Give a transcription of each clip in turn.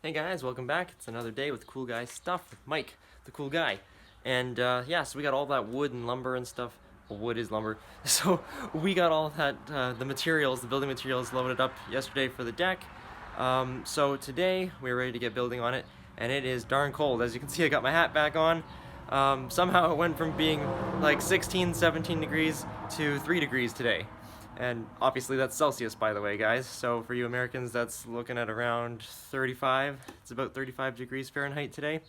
Hey guys, welcome back. It's another day with Cool Guy Stuff with Mike, the cool guy. And yeah, so we got all that wood and lumber and stuff. Well, wood is lumber. So we got all that, the materials, the building materials loaded up yesterday for the deck. So today we're ready to get building on it, and it is darn cold. As you can see, I got my hat back on. Somehow it went from being like 16, 17 degrees to 3 degrees today. And obviously that's Celsius, by the way, guys. So for you Americans, that's looking at around 35. It's about 35 degrees Fahrenheit today.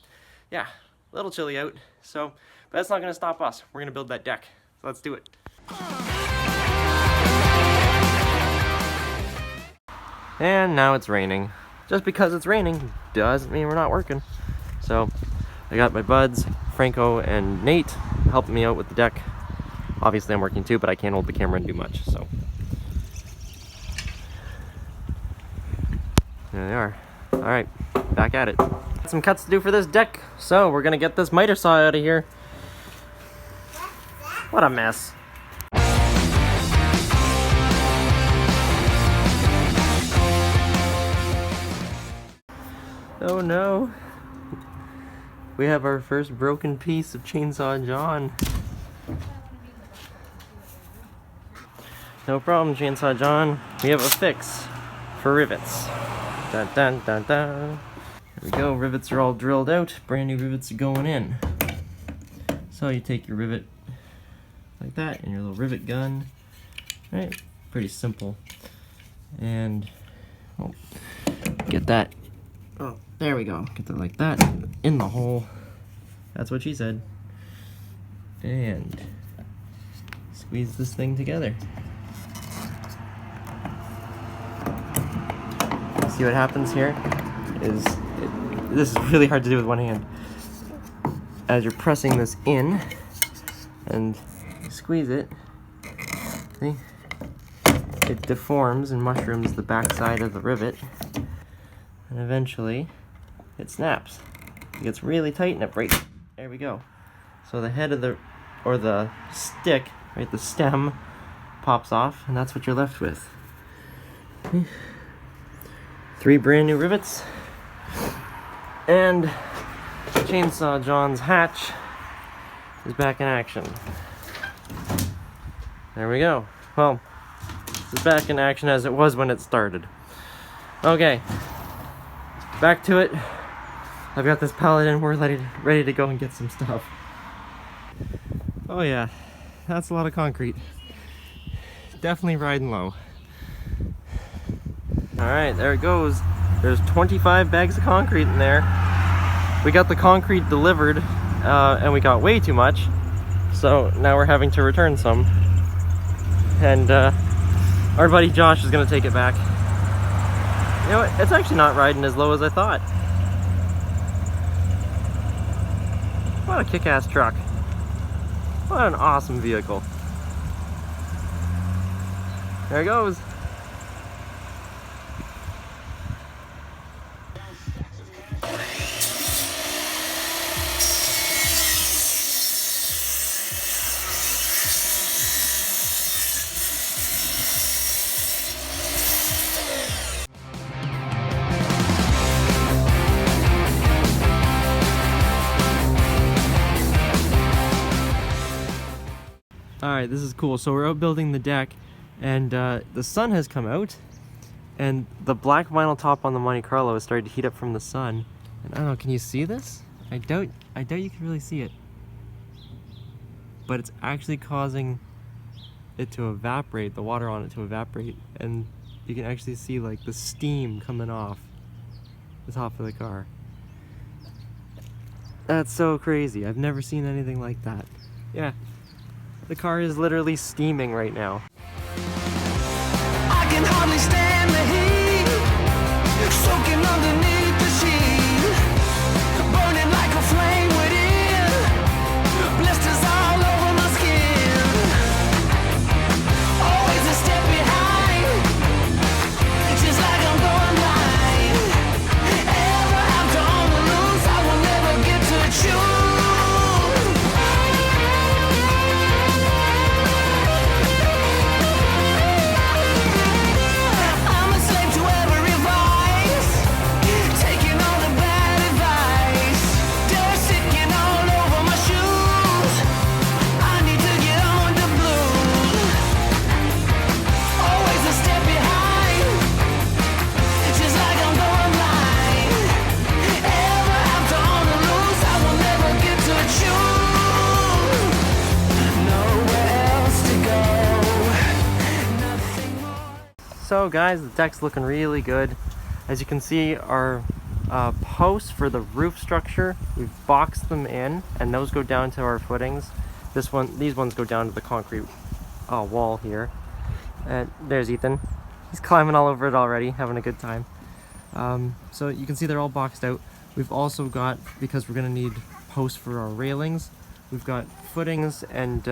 Yeah, a little chilly out. So, but that's not going to stop us. We're going to build that deck. So let's do it. And now it's raining. Just because it's raining doesn't mean we're not working. So I got my buds, Franco and Nate, helping me out with the deck. Obviously I'm working too, but I can't hold the camera and do much, so. There they are. Alright, back at it. Got some cuts to do for this deck, so we're gonna get this miter saw out of here. What a mess. Oh no. We have our first broken piece of Chainsaw John. No problem, Chainsaw John. We have a fix for rivets. Dun dun dun dun. There we go, rivets are all drilled out. Brand new rivets are going in. So you take your rivet like that and your little rivet gun. Right, pretty simple. And oh, get that. Oh, there we go. Get that like that in the hole. That's what she said. And squeeze this thing together. See what happens here is, this is really hard to do with one hand. As you're pressing this in and you squeeze it, see, it deforms and mushrooms the backside of the rivet, and eventually it snaps. It gets really tight and it breaks. There we go. So the head of the stick, right, the stem pops off, and that's what you're left with. See? 3 brand new rivets, and Chainsaw John's hatch is back in action. There we go. Well, it's back in action as it was when it started. Okay, back to it. I've got this pallet and we're ready to go and get some stuff. Oh yeah, that's a lot of concrete. Definitely riding low. Alright, there it goes. There's 25 bags of concrete in there. We got the concrete delivered, and we got way too much. So now we're having to return some. And our buddy Josh is going to take it back. You know what? It's actually not riding as low as I thought. What a kick-ass truck. What an awesome vehicle. There it goes. Alright, this is cool. So we're out building the deck, and the sun has come out, and the black vinyl top on the Monte Carlo is starting to heat up from the sun. And I don't know, can you see this? I doubt you can really see it. But it's actually causing it to evaporate, the water on it to evaporate, and you can actually see like the steam coming off the top of the car. That's so crazy. I've never seen anything like that. Yeah. The car is literally steaming right now. I can hardly stand the heat, soaking underneath the sheet, burning like a flame within, blisters all over my skin, always a step behind, just like I'm going blind. Ever I'm on the loose, I will never get to choose. I'm a slave. go, guys. The deck's looking really good. As you can see, our posts for the roof structure, we've boxed them in, and those go down to our footings. These ones go down to the concrete wall here. And there's Ethan. He's climbing all over it already, having a good time. So you can see they're all boxed out. We've also got, because we're going to need posts for our railings, we've got footings and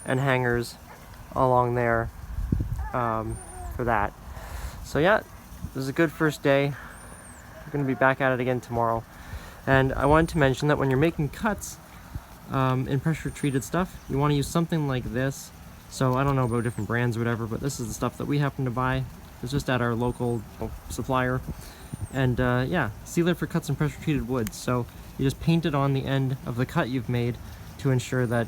hangers along there for that. So yeah, this is a good first day. We're going to be back at it again tomorrow. And I wanted to mention that when you're making cuts in pressure treated stuff, you want to use something like this. So I don't know about different brands or whatever, but this is the stuff that we happen to buy. It's just at our local supplier. And yeah, sealer for cuts in pressure treated wood. So you just paint it on the end of the cut you've made to ensure that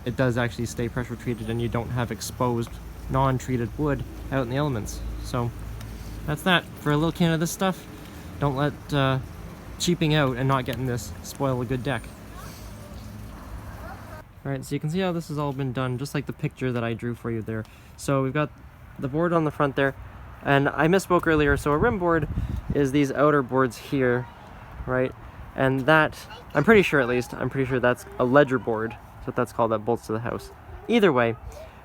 it does actually stay pressure treated and you don't have exposed non-treated wood out in the elements. So that's that for a little can of this stuff. Don't let cheaping out and not getting this spoil a good deck. Alright, so you can see how this has all been done, just like the picture that I drew for you there. So we've got the board on the front there, and I misspoke earlier, so a rim board is these outer boards here, right? And that, I'm pretty sure that's a ledger board. That's what that's called, that bolts to the house. Either way,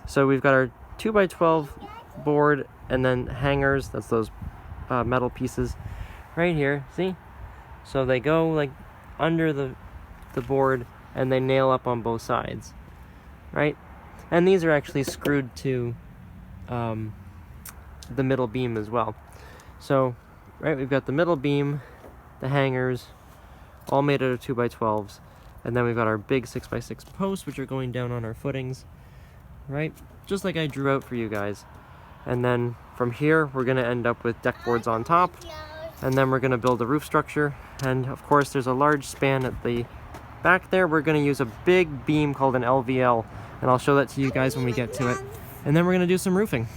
so we've got our 2x12 board and then hangers, that's those metal pieces right here, see? So they go like under the board and they nail up on both sides, right? And these are actually screwed to the middle beam as well. So, right, we've got the middle beam, the hangers, all made out of 2x12s, and then we've got our big 6x6 posts, which are going down on our footings, right? Just like I drew out for you guys. And then from here, we're gonna end up with deck boards on top, and then we're gonna build a roof structure. And of course, there's a large span at the back there. We're gonna use a big beam called an LVL, and I'll show that to you guys when we get to it. And then we're gonna do some roofing.